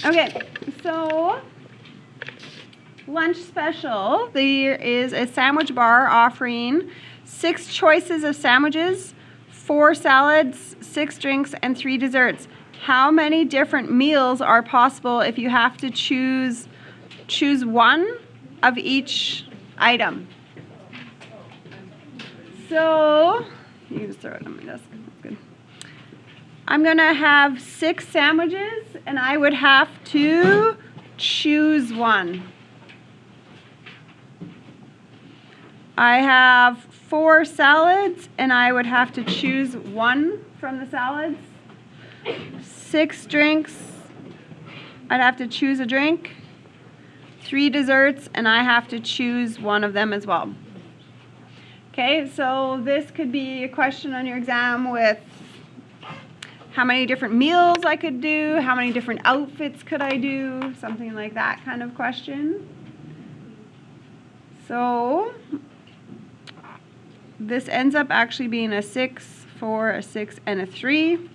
Okay, so lunch special. There is a sandwich bar offering 6 choices of sandwiches, 4 salads, 6 drinks, and 3 desserts. How many different meals are possible if you have to choose one of each item? So, you can just throw it on my desk. That's good. I'm gonna have 6 sandwiches, and I would have to choose one. I have 4 salads, and I would have to choose one from the salads. 6 drinks, I'd have to choose a drink. 3 desserts, and I have to choose one of them as well. Okay, so this could be a question on your exam with how many different meals I could do, how many different outfits could I do, something like that kind of question. So this ends up actually being a 6, 4, a 6, and a 3.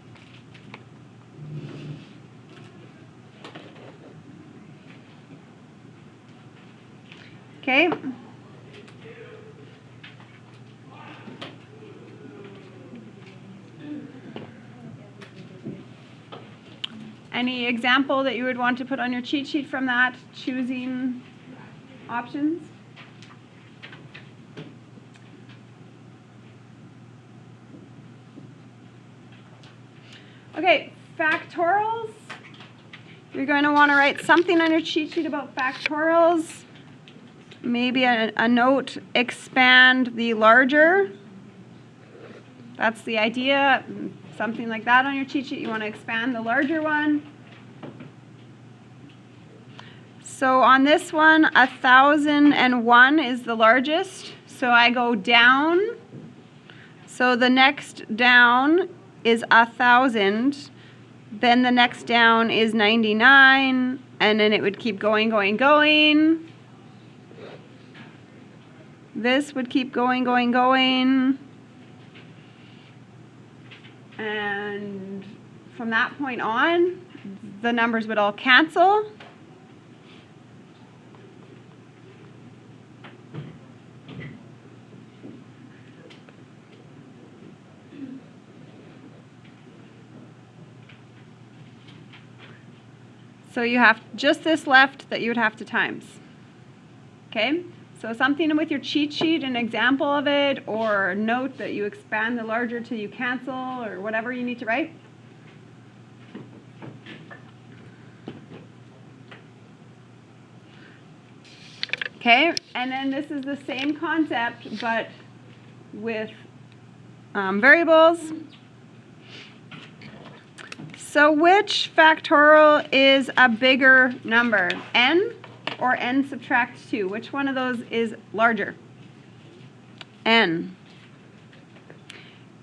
Okay. Any example that you would want to put on your cheat sheet from that, choosing options? Okay, factorials. You're going to want to write something on your cheat sheet about factorials. Maybe a note, expand the larger. That's the idea. Something like that on your cheat sheet. You want to expand the larger one. So on this one, 1,001 is the largest. So I go down. So the next down is 1,000. Then the next down is 99. And then it would keep going, going, going. This would keep going, going, going. And from that point on, the numbers would all cancel. So you have just this left that you would have to times. Okay? So something with your cheat sheet, an example of it, or note that you expand the larger till you cancel, or whatever you need to write. Okay, and then this is the same concept, but with variables. So which factorial is a bigger number, n or n subtract 2? Which one of those is larger? N.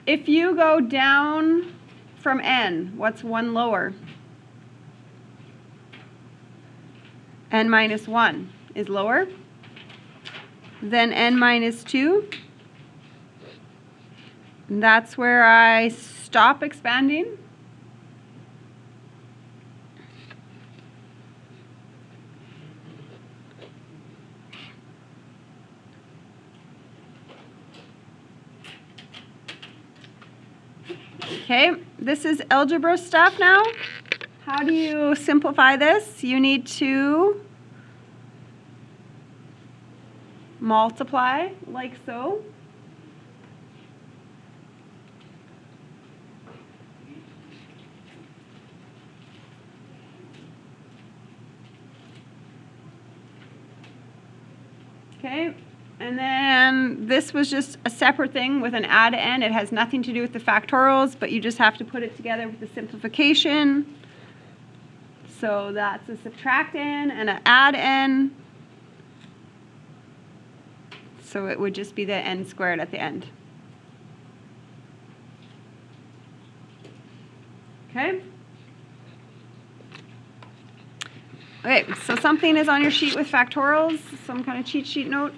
If you go down from n, what's one lower? N minus 1 is lower. Then n minus 2. That's where I stop expanding. Okay, this is algebra stuff now. How do you simplify this? You need to multiply like so. Okay, and then this was just a separate thing with an add n. It has nothing to do with the factorials, but you just have to put it together with the simplification. So that's a subtract n and an add n. So it would just be the n squared at the end. Okay? Okay, so something is on your sheet with factorials, some kind of cheat sheet note.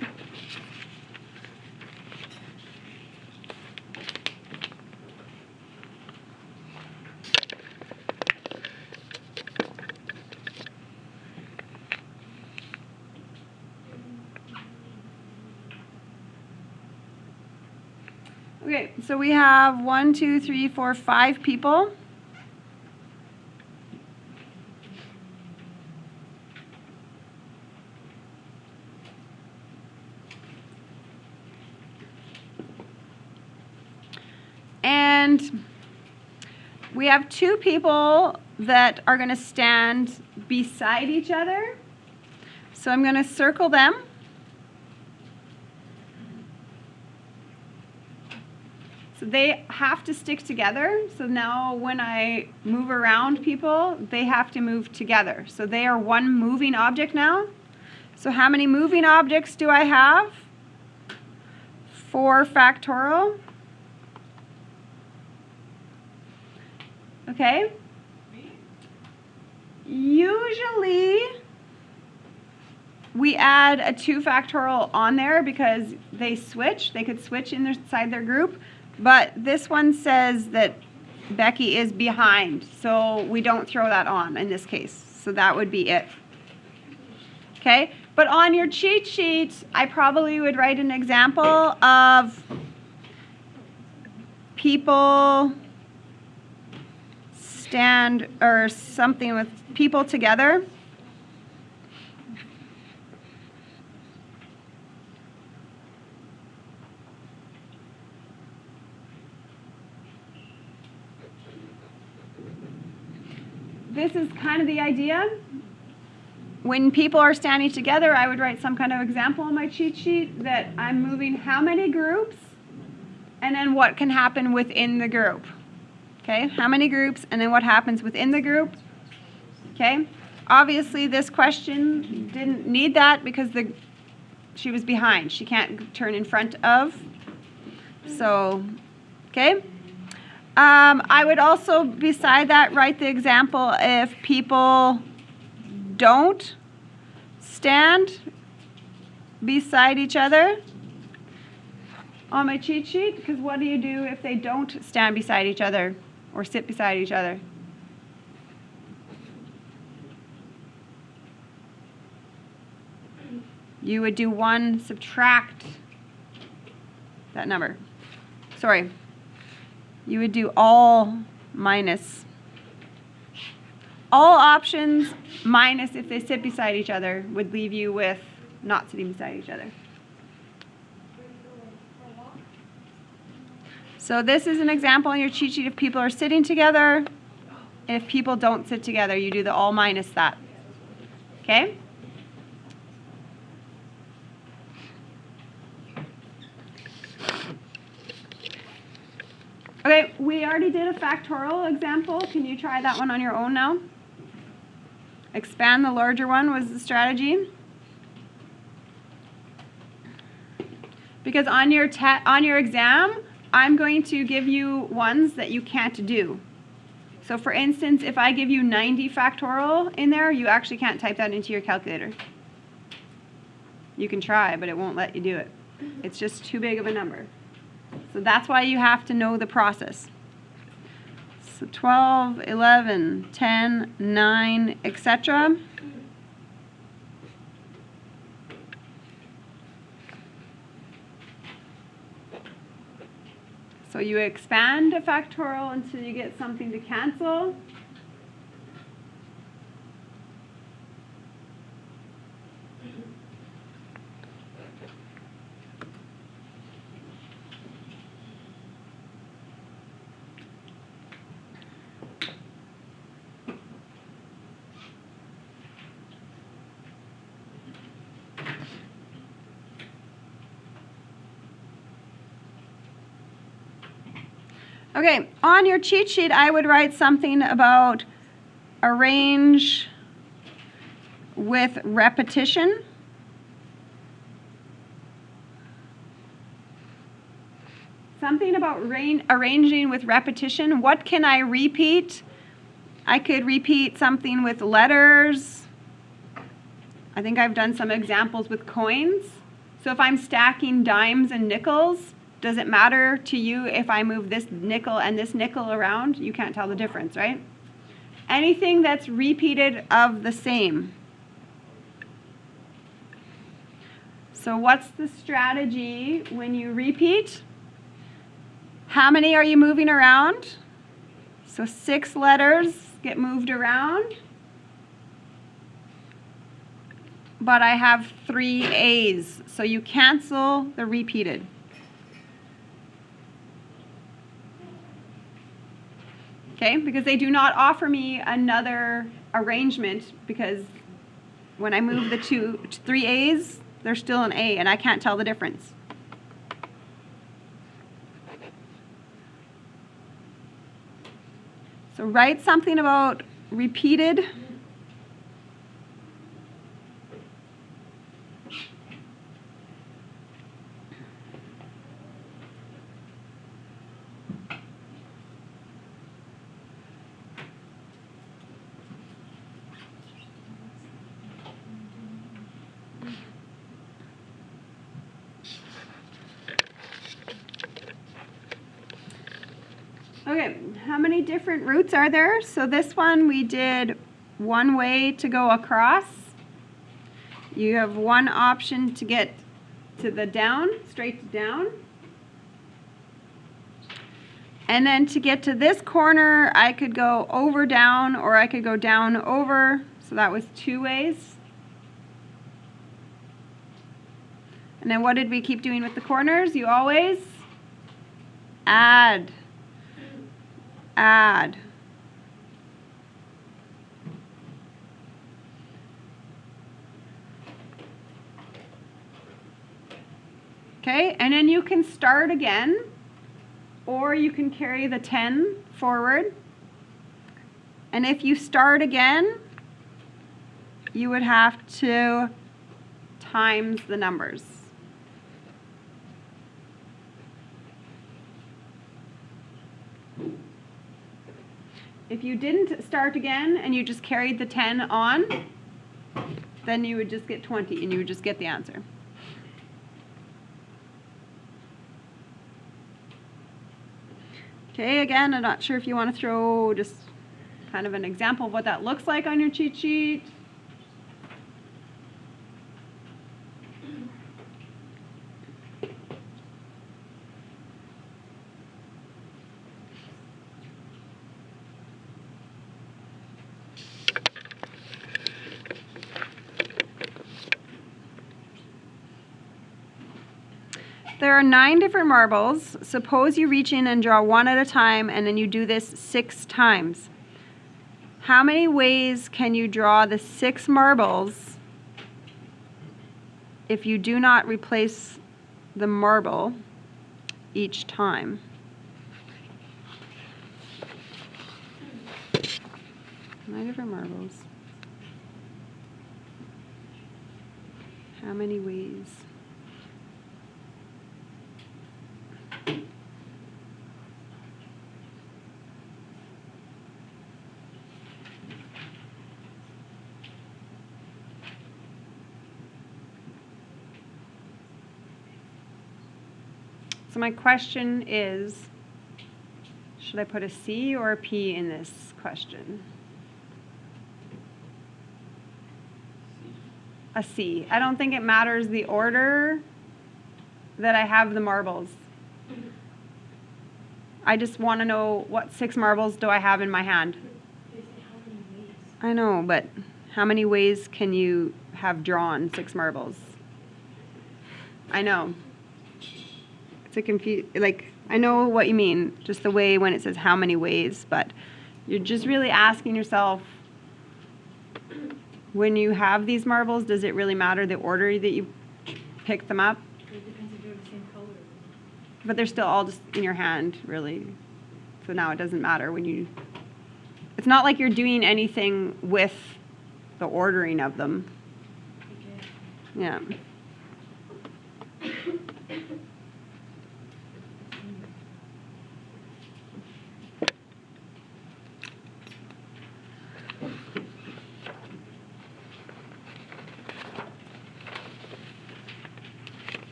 Okay, so we have 1, 2, 3, 4, 5 people. And we have 2 people that are going to stand beside each other. So I'm going to circle them. So they have to stick together. So now when I move around people, they have to move together. So they are one moving object now. So how many moving objects do I have? 4 factorial. Okay. Usually we add a 2 factorial on there because they switch. They could switch inside their group. But this one says that Becky is behind, so we don't throw that on in this case. So that would be it. Okay? But on your cheat sheet, I probably would write an example of people stand or something with people together. This is kind of the idea. When people are standing together, I would write some kind of example on my cheat sheet that I'm moving how many groups and then what can happen within the group. Okay, how many groups and then what happens within the group. Okay, obviously this question didn't need that because she was behind. She can't turn in front of. So, okay. I would also, beside that, write the example if people don't stand beside each other on my cheat sheet, because what do you do if they don't stand beside each other or sit beside each other? You would do 1, subtract that number. Sorry. You would do all minus. All options minus if they sit beside each other would leave you with not sitting beside each other. So this is an example on your cheat sheet if people are sitting together. If people don't sit together, you do the all minus that. Okay? Okay, we already did a factorial example. Can you try that one on your own now? Expand the larger one was the strategy. Because on your exam, I'm going to give you ones that you can't do. So for instance, if I give you 90 factorial in there, you actually can't type that into your calculator. You can try, but it won't let you do it. It's just too big of a number. So that's why you have to know the process. So 12, 11, 10, 9, etc. So you expand a factorial until you get something to cancel. Okay, on your cheat sheet, I would write something about arrange with repetition. Something about arranging with repetition. What can I repeat? I could repeat something with letters. I think I've done some examples with coins. So if I'm stacking dimes and nickels, does it matter to you if I move this nickel and this nickel around? You can't tell the difference, right? Anything that's repeated of the same. So what's the strategy when you repeat? How many are you moving around? So 6 letters get moved around. But I have 3 A's, so you cancel the repeated. Okay, because they do not offer me another arrangement, because when I move the 3 A's, they're still an A, and I can't tell the difference. So write something about repeated. Okay, how many different routes are there? So this one we did one way to go across. You have one option to get to the down, straight to down. And then to get to this corner, I could go over down, or I could go down over. So that was 2 ways. And then what did we keep doing with the corners? You always add. Add. Okay, and then you can start again, or you can carry the 10 forward. And if you start again, you would have to times the numbers. If you didn't start again and you just carried the 10 on, then you would just get 20 and you would just get the answer. Okay, again, I'm not sure if you want to throw just kind of an example of what that looks like on your cheat sheet. There are 9 different marbles. Suppose you reach in and draw one at a time, and then you do this 6 times. How many ways can you draw the 6 marbles if you do not replace the marble each time? Nine different marbles. How many ways? So my question is, should I put a C or a P in this question? A C. I don't think it matters the order that I have the marbles. I just want to know what 6 marbles do I have in my hand. I know, but how many ways can you have drawn 6 marbles? I know. Like, I know what you mean, just the way when it says how many ways, but you're just really asking yourself, when you have these marbles, does it really matter the order that you pick them up? It depends if they're the same color. But they're still all just in your hand, really. So now it doesn't matter when you... It's not like you're doing anything with the ordering of them. Okay. Yeah.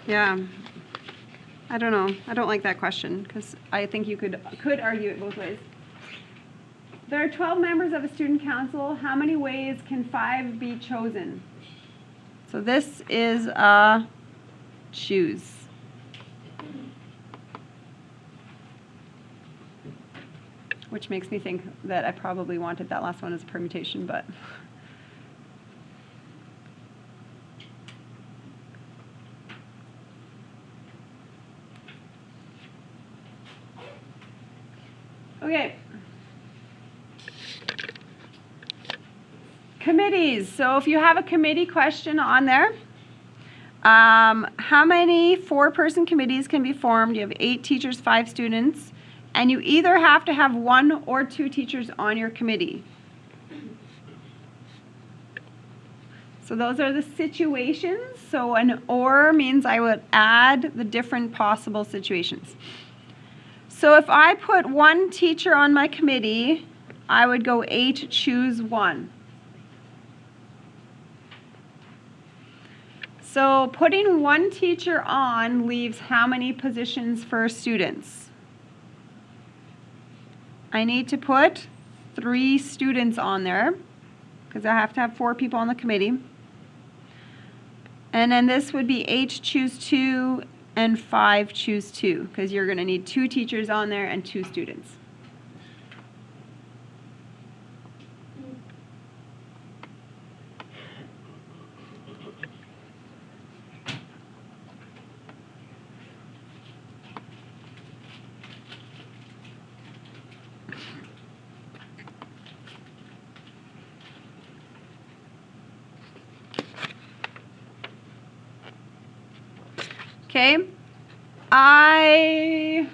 Yeah. I don't know. I don't like that question because I think you could argue it both ways. There are 12 members of a student council. How many ways can 5 be chosen? So this is a choose. Which makes me think that I probably wanted that last one as a permutation, but. Okay. Committees. So if you have a committee question on there, how many 4-person committees can be formed? You have 8 teachers, 5 students, and you either have to have 1 or 2 teachers on your committee. So those are the situations. So an or means I would add the different possible situations. So if I put 1 teacher on my committee, I would go 8, choose 1. So putting 1 teacher on leaves how many positions for students? I need to put 3 students on there because I have to have 4 people on the committee. And then this would be 8 choose 2 and 5 choose 2 because you're going to need 2 teachers on there and 2 students. Okay, I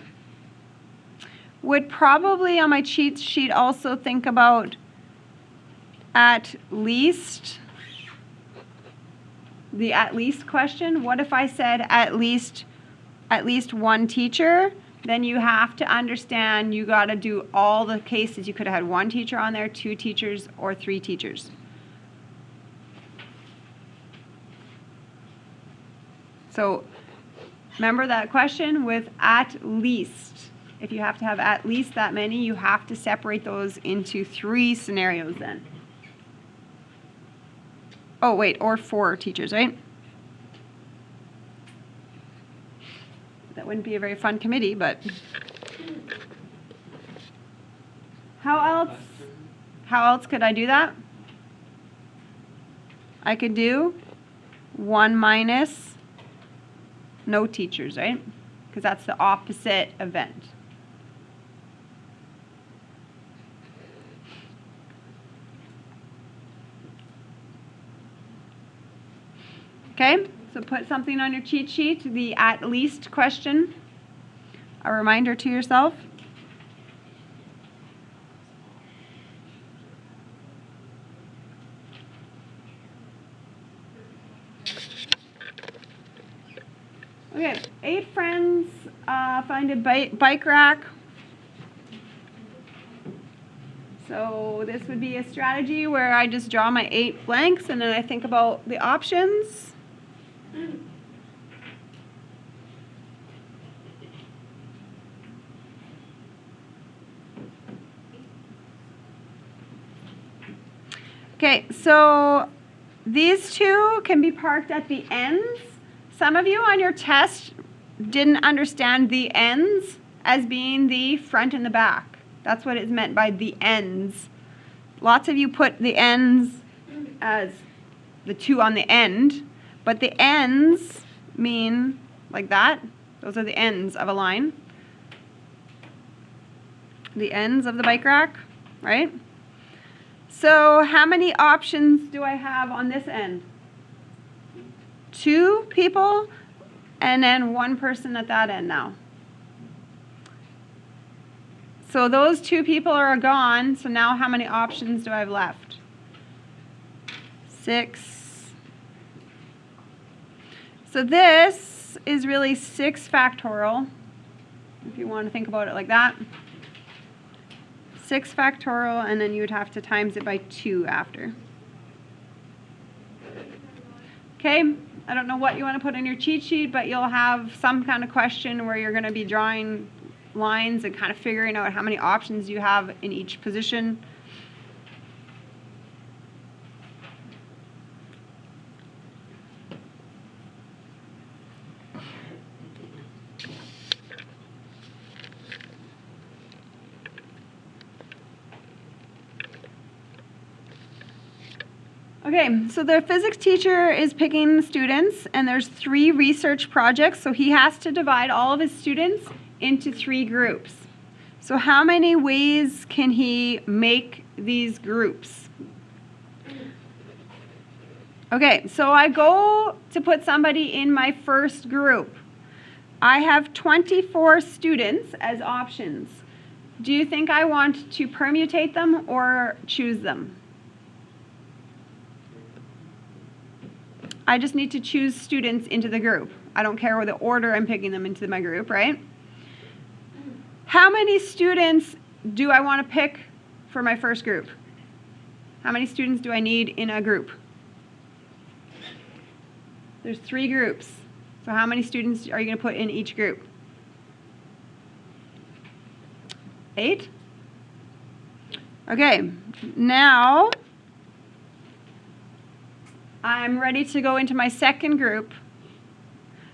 would probably on my cheat sheet also think about at least, the at least question. What if I said at least 1 teacher? Then you have to understand you got to do all the cases. You could have had 1 teacher on there, 2 teachers, or 3 teachers. So remember that question with at least. If you have to have at least that many, you have to separate those into 3 scenarios then. Oh, wait, or 4 teachers, right? That wouldn't be a very fun committee, but. How else could I do that? I could do 1 minus no teachers, right? Because that's the opposite event. Okay, so put something on your cheat sheet, the at least question, a reminder to yourself. Okay, 8 friends find a bike rack. So this would be a strategy where I just draw my 8 blanks and then I think about the options. Okay, so these 2 can be parked at the ends. Some of you on your test didn't understand the ends as being the front and the back. That's what is meant by the ends. Lots of you put the ends as the 2 on the end, but the ends mean like that. Those are the ends of a line. The ends of the bike rack, right? So how many options do I have on this end? 2 people and then 1 person at that end now. So those 2 people are gone. So now how many options do I have left? 6. So this is really 6 factorial, if you want to think about it like that. 6 factorial, and then you would have to times it by 2 after. Okay, I don't know what you want to put in your cheat sheet, but you'll have some kind of question where you're going to be drawing lines and kind of figuring out how many options you have in each position. Okay, so the physics teacher is picking students, and there's 3 research projects, so he has to divide all of his students into 3 groups. So how many ways can he make these groups? Okay, so I go to put somebody in my first group. I have 24 students as options. Do you think I want to permutate them or choose them? I just need to choose students into the group. I don't care what the order I'm picking them into my group, right? How many students do I want to pick for my first group? How many students do I need in a group? There's 3 groups. So how many students are you going to put in each group? 8? Okay, now I'm ready to go into my second group.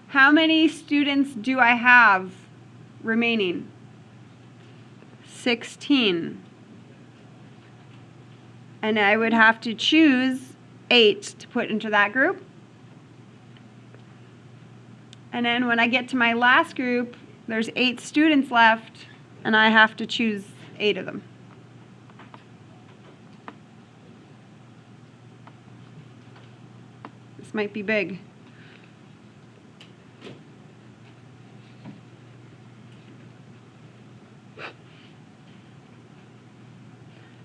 How many students do I have remaining? 16. And I would have to choose 8 to put into that group. And then when I get to my last group, there's 8 students left, and I have to choose 8 of them. This might be big.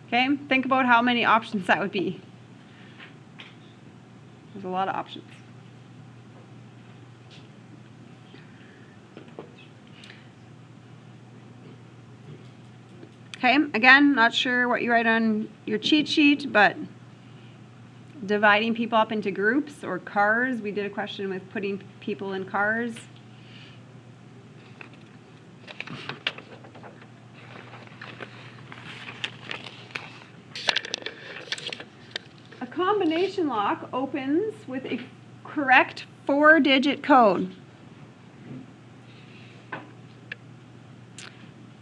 Okay, think about how many options that would be. There's a lot of options. Okay, again, not sure what you write on your cheat sheet, but dividing people up into groups or cars. We did a question with putting people in cars. A combination lock opens with a correct 4-digit code.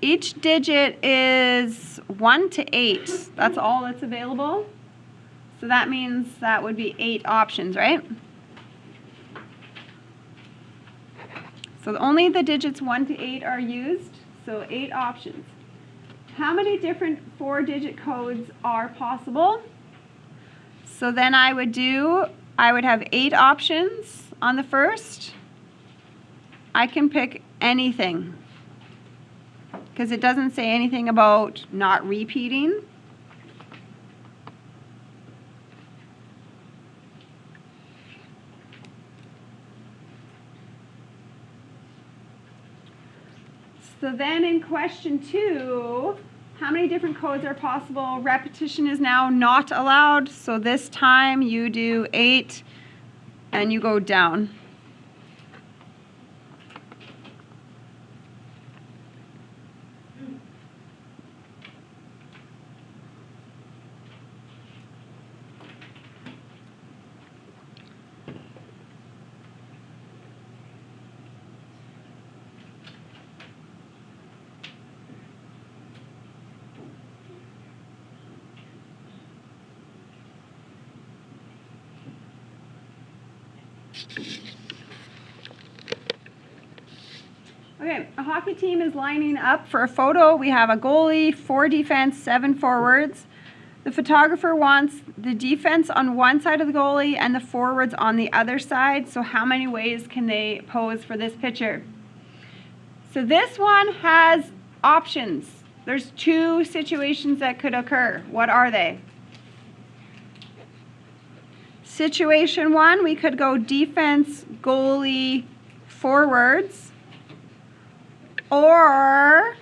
Each digit is 1 to 8. That's all that's available. So that means that would be 8 options, right? So only the digits 1 to 8 are used, so 8 options. How many different 4-digit codes are possible? So then I would have 8 options on the first. I can pick anything, because it doesn't say anything about not repeating. So then in question 2, how many different codes are possible? Repetition is now not allowed, so this time you do 8 and you go down. Okay, a hockey team is lining up for a photo. We have a goalie, 4 defense, 7 forwards. The photographer wants the defense on one side of the goalie and the forwards on the other side. So how many ways can they pose for this picture? So this one has options. There's 2 situations that could occur. What are they? Situation 1, we could go defense, goalie, forwards. Or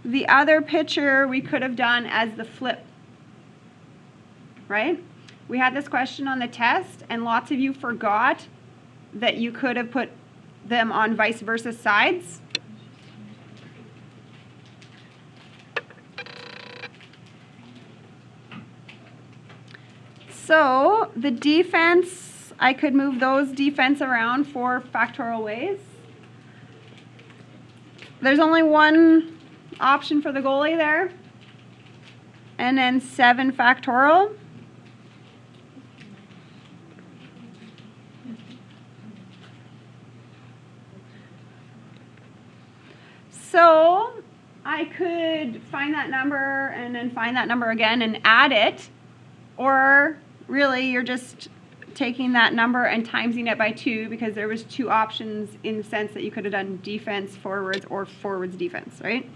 the other picture we could have done as the flip, right? We had this question on the test, and lots of you forgot that you could have put them on vice versa sides. So the defense, I could move those defense around 4 factorial ways. There's only one option for the goalie there. And then 7 factorial. So I could find that number and then find that number again and add it. Or really you're just taking that number and timesing it by 2 because there was 2 options in the sense that you could have done defense forwards or forwards defense, right?